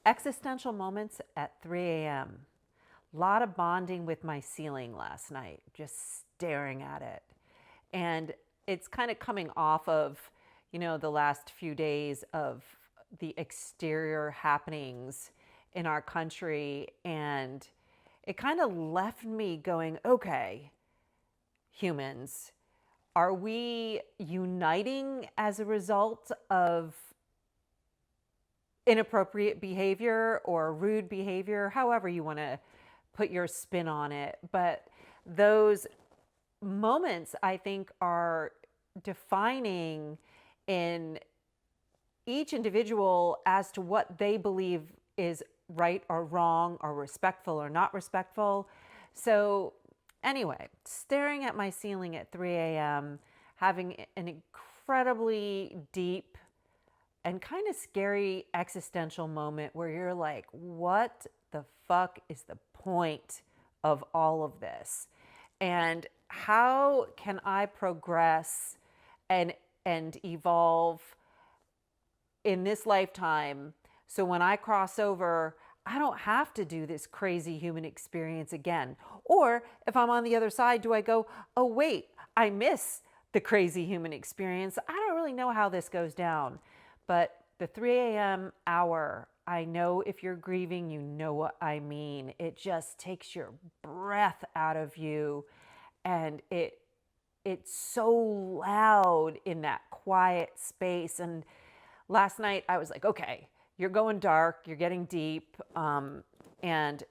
Existential moments at 3 a.m. A lot of bonding with my ceiling last night, just staring at it. And it's kind of coming off of, the last few days of the exterior happenings in our country. And it kind of left me going, okay, humans, are we uniting as a result of inappropriate behavior or rude behavior, however you want to put your spin on it? But those moments, I think, are defining in each individual as to what they believe is right or wrong or respectful or not respectful. So anyway, staring at my ceiling at 3 a.m., having an incredibly deep and kind of scary existential moment where you're like, what the fuck is the point of all of this? And how can I progress and evolve in this lifetime so when I cross over, I don't have to do this crazy human experience again? Or if I'm on the other side, do I go, oh, wait, I miss the crazy human experience? I don't really know how this goes down. But the 3 a.m. hour, I know if you're grieving, you know what I mean. It just takes your breath out of you. And it's so loud in that quiet space. And last night I was like, okay, you're going dark, you're getting deep. And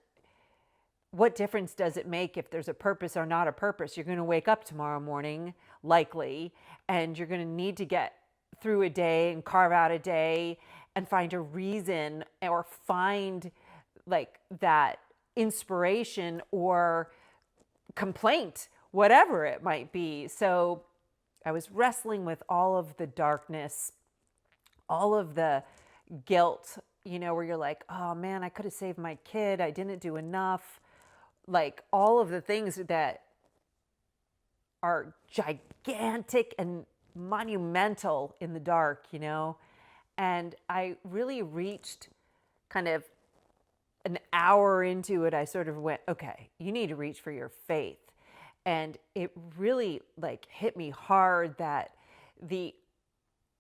what difference does it make if there's a purpose or not a purpose? You're going to wake up tomorrow morning, likely, and you're going to need to get through a day and carve out a day and find a reason or find like that inspiration or complaint, whatever it might be. So I was wrestling with all of the darkness, all of the guilt, where you're like, oh man, I could have saved my kid. I didn't do enough. Like all of the things that are gigantic and monumental in the dark, And I really reached kind of an hour into it. I sort of went, okay, you need to reach for your faith. And it really like hit me hard that the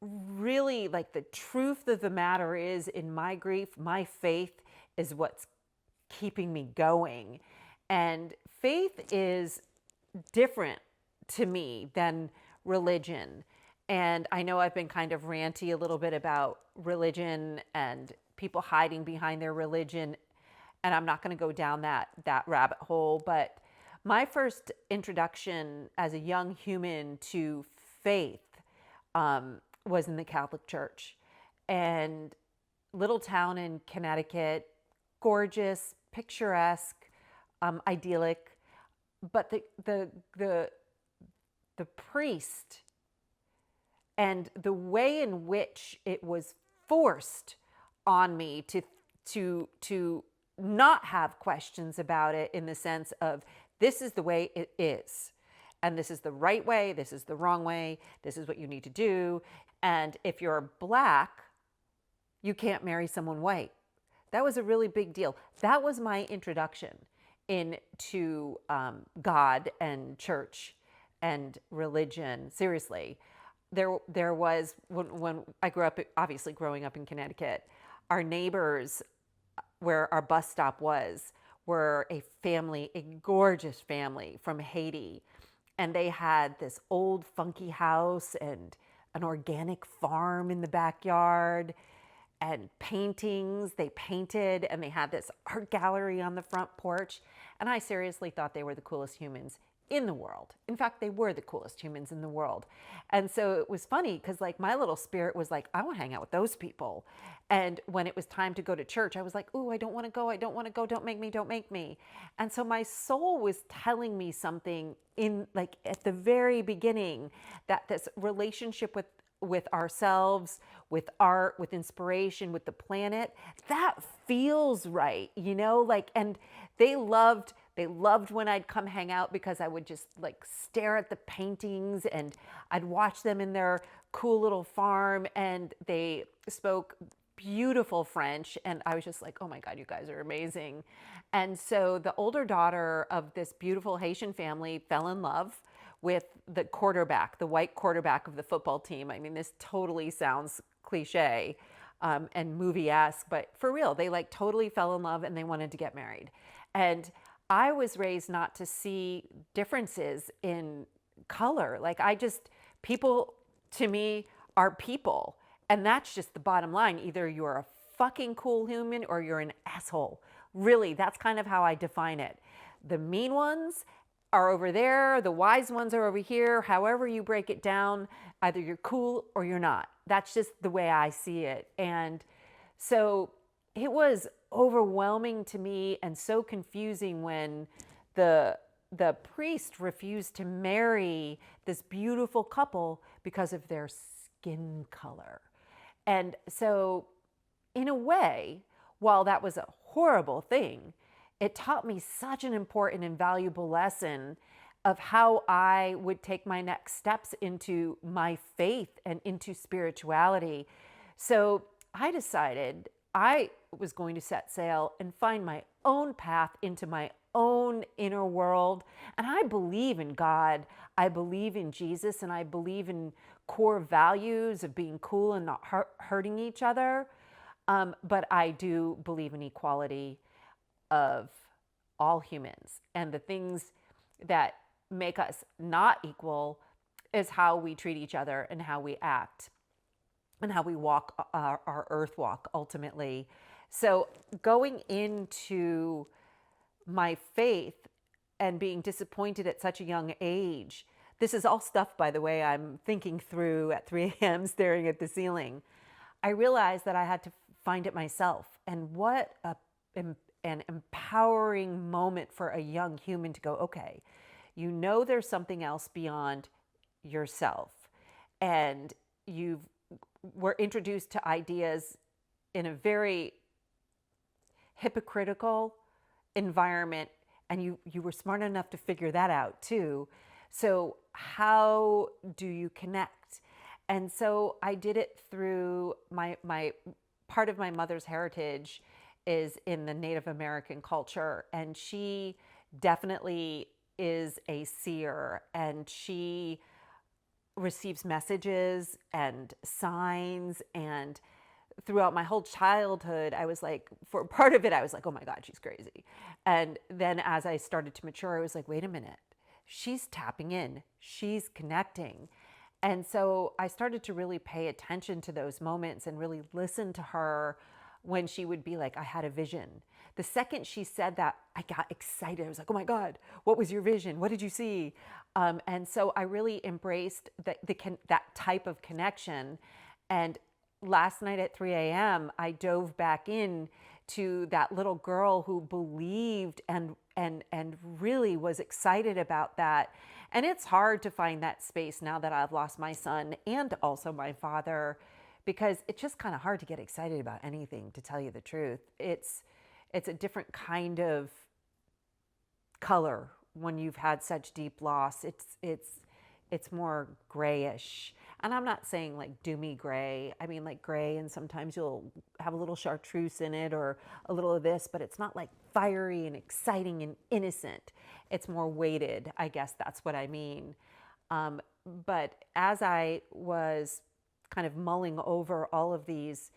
really like the truth of the matter is in my grief, my faith is what's keeping me going. And faith is different to me than religion. And I know I've been kind of ranty a little bit about religion and people hiding behind their religion. And I'm not going to go down that rabbit hole. But my first introduction as a young human to faith was in the Catholic Church. And little town in Connecticut, gorgeous, picturesque, idyllic. But the priest and the way in which it was forced on me to not have questions about it, in the sense of this is the way it is, and this is the right way, this is the wrong way, this is what you need to do. And if you're black, you can't marry someone white. That was a really big deal. That was my introduction into God and church and religion. Seriously, there was when I grew up, obviously growing up in Connecticut, our neighbors where our bus stop was were a family, a gorgeous family from Haiti. And they had this old funky house and an organic farm in the backyard and paintings. They painted and they had this art gallery on the front porch. And I seriously thought they were the coolest humans in the world. In fact, they were the coolest humans in the world. And so it was funny because like my little spirit was like, I want to hang out with those people. And when it was time to go to church, I was like, ooh, I don't want to go. I don't want to go. Don't make me. Don't make me. And so my soul was telling me something in like at the very beginning, that this relationship with ourselves, with art, with inspiration, with the planet, that feels right, like, and they loved when I'd come hang out because I would just like stare at the paintings and I'd watch them in their cool little farm, and they spoke beautiful French. And I was just like, oh my God, you guys are amazing. And so the older daughter of this beautiful Haitian family fell in love with the quarterback, the white quarterback of the football team. I mean, this totally sounds cliche and movie-esque, but for real, they like totally fell in love and they wanted to get married. And I was raised not to see differences in color. Like people to me are people. And that's just the bottom line. Either you're a fucking cool human or you're an asshole. Really, that's kind of how I define it. The mean ones are over there, the wise ones are over here. However you break it down, either you're cool or you're not. That's just the way I see it. And so it was overwhelming to me and so confusing when the the priest refused to marry this beautiful couple because of their skin color. And so, in a way, while that was a horrible thing, it taught me such an important and valuable lesson of how I would take my next steps into my faith and into spirituality. So I decided I was going to set sail and find my own path into my own inner world. And I believe in God. I believe in Jesus, and I believe in core values of being cool and not hurting each other. But I do believe in equality of all humans. And the things that make us not equal is how we treat each other and how we act and how we walk our earth walk ultimately. So going into my faith and being disappointed at such a young age, this is all stuff, by the way, I'm thinking through at 3 a.m. staring at the ceiling. I realized that I had to find it myself. And what an empowering moment for a young human to go, okay, you know there's something else beyond yourself. And were introduced to ideas in a very hypocritical environment, and you were smart enough to figure that out too. So how do you connect? And so I did it through my part of my mother's heritage is in the Native American culture, and she definitely is a seer, and she receives messages and signs. And throughout my whole childhood, I was like, for part of it, I was like, oh my God, she's crazy. And then as I started to mature, I was like, wait a minute, she's tapping in, she's connecting. And so I started to really pay attention to those moments and really listen to her when she would be like, I had a vision. The second she said that, I got excited. I was like, oh my God, what was your vision? What did you see? And so I really embraced that type of connection. And last night at 3 a.m., I dove back in to that little girl who believed and really was excited about that. And it's hard to find that space now that I've lost my son and also my father, because it's just kind of hard to get excited about anything, to tell you the truth. It's a different kind of color when you've had such deep loss. It's more grayish. And I'm not saying like doomy gray. I mean like gray, and sometimes you'll have a little chartreuse in it or a little of this, but it's not like fiery and exciting and innocent. It's more weighted. I guess that's what I mean. But as I was kind of mulling over all of these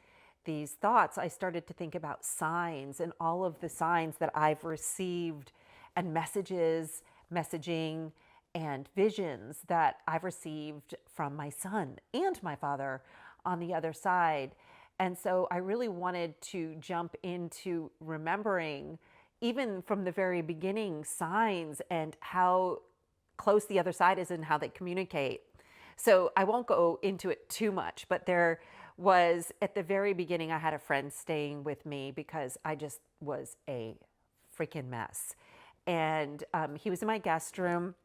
thoughts, I started to think about signs and all of the signs that I've received, and messaging, and visions that I've received from my son and my father on the other side. And so I really wanted to jump into remembering, even from the very beginning, signs and how close the other side is and how they communicate. So I won't go into it too much, but there was, at the very beginning, I had a friend staying with me because I just was a freaking mess. And he was in my guest room,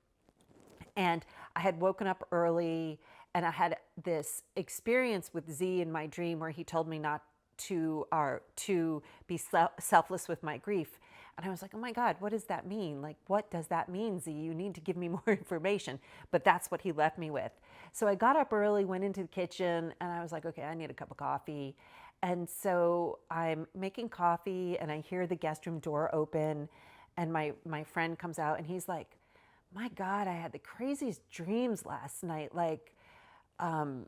and I had woken up early, and I had this experience with Z in my dream where he told me not to be selfless with my grief. And I was like, oh my God, what does that mean? Like, what does that mean, Z? You need to give me more information. But that's what he left me with. So I got up early, went into the kitchen, and I was like, okay, I need a cup of coffee. And so I'm making coffee and I hear the guest room door open, and my friend comes out and he's like, my God, I had the craziest dreams last night. Um,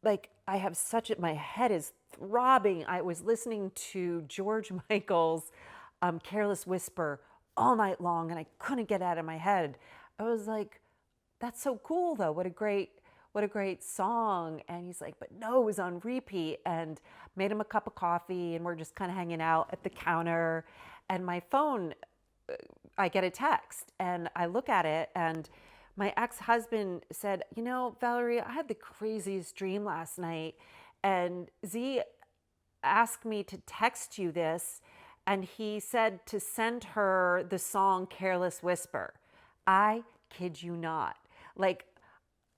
I have my head is throbbing. I was listening to George Michael's Careless Whisper all night long and I couldn't get it out of my head. I was like, that's so cool though. What a great song. And he's like, but no, it was on repeat. And made him a cup of coffee and we're just kind of hanging out at the counter. And my phone, I get a text and I look at it, and my ex-husband said, Valarie, I had the craziest dream last night, and Z asked me to text you this, and he said to send her the song Careless Whisper. I kid you not. Like,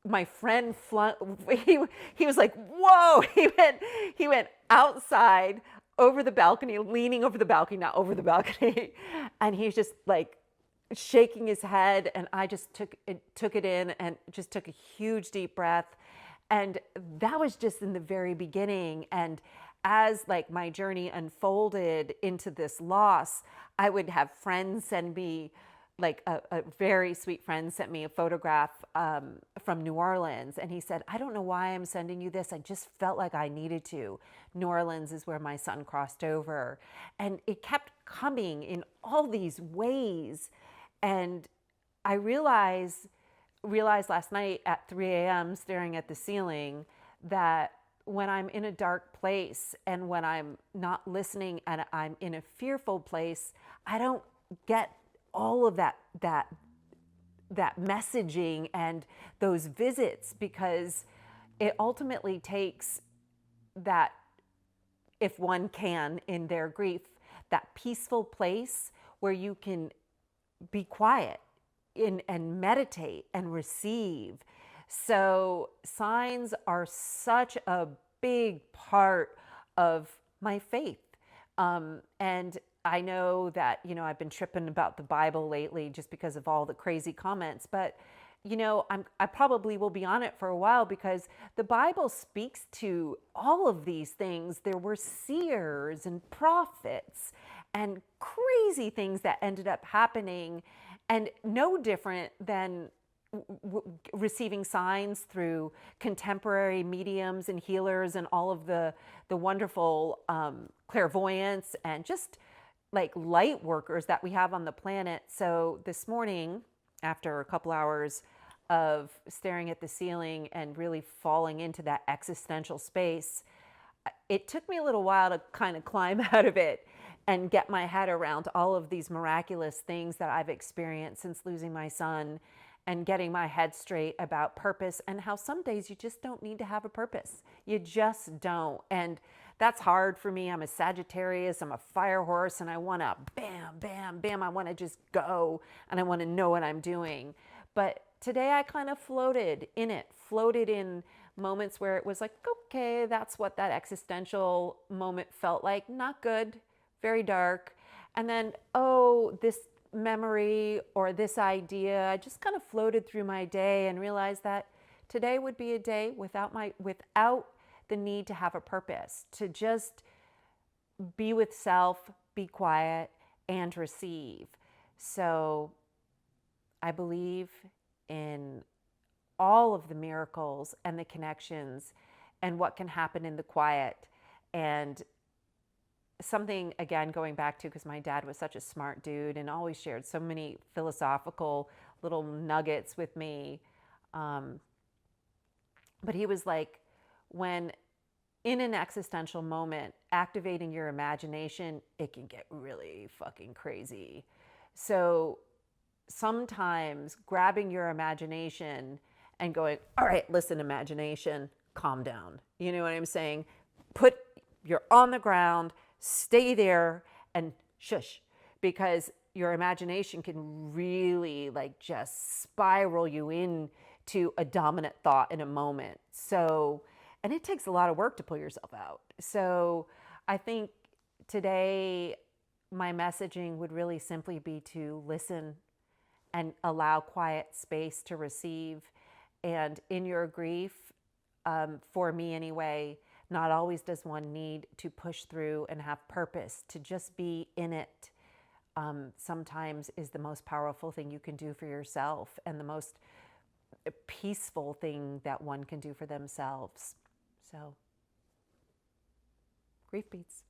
my friend he was like, whoa. He went outside over the balcony, leaning over the balcony, not over the balcony, and he's just like shaking his head, and I just took it in and just took a huge deep breath. And that was just in the very beginning. And as like my journey unfolded into this loss, I would have friends send me, like a very sweet friend sent me a photograph from New Orleans, and he said, I don't know why I'm sending you this. I just felt like I needed to. New Orleans is where my son crossed over. And it kept coming in all these ways. And I realized last night at 3 a.m. staring at the ceiling that when I'm in a dark place and when I'm not listening and I'm in a fearful place, I don't get all of that messaging and those visits, because it ultimately takes that, if one can, in their grief, that peaceful place where you can be quiet and meditate and receive. So signs are such a big part of my faith. And I know that, I've been tripping about the Bible lately just because of all the crazy comments, but I probably will be on it for a while because the Bible speaks to all of these things. There were seers and prophets and crazy things that ended up happening, and no different than receiving signs through contemporary mediums and healers and all of the wonderful clairvoyance and just like light workers that we have on the planet. So this morning, after a couple hours of staring at the ceiling and really falling into that existential space, it took me a little while to kind of climb out of it and get my head around all of these miraculous things that I've experienced since losing my son, and getting my head straight about purpose and how some days you just don't need to have a purpose. You just don't. And that's hard for me. I'm a Sagittarius, I'm a fire horse, and I want to bam, bam, bam. I want to just go and I want to know what I'm doing. But today I kind of floated in moments where it was like, okay, that's what that existential moment felt like. Not good, very dark. And then, oh, this memory or this idea, I just kind of floated through my day and realized that today would be a day without the need to have a purpose, to just be with self, be quiet, and receive. So I believe in all of the miracles and the connections and what can happen in the quiet. And something, again, going back to, because my dad was such a smart dude and always shared so many philosophical little nuggets with me. But he was like, when in an existential moment, activating your imagination, it can get really fucking crazy. So sometimes grabbing your imagination and going, all right, listen, imagination, calm down. You know what I'm saying? You're on the ground, stay there and shush, because your imagination can really like just spiral you into a dominant thought in a moment. So, and it takes a lot of work to pull yourself out. So I think today my messaging would really simply be to listen and allow quiet space to receive. And in your grief, for me anyway, Not always does one need to push through and have purpose. To just be in it sometimes is the most powerful thing you can do for yourself, and the most peaceful thing that one can do for themselves. So, grief beats.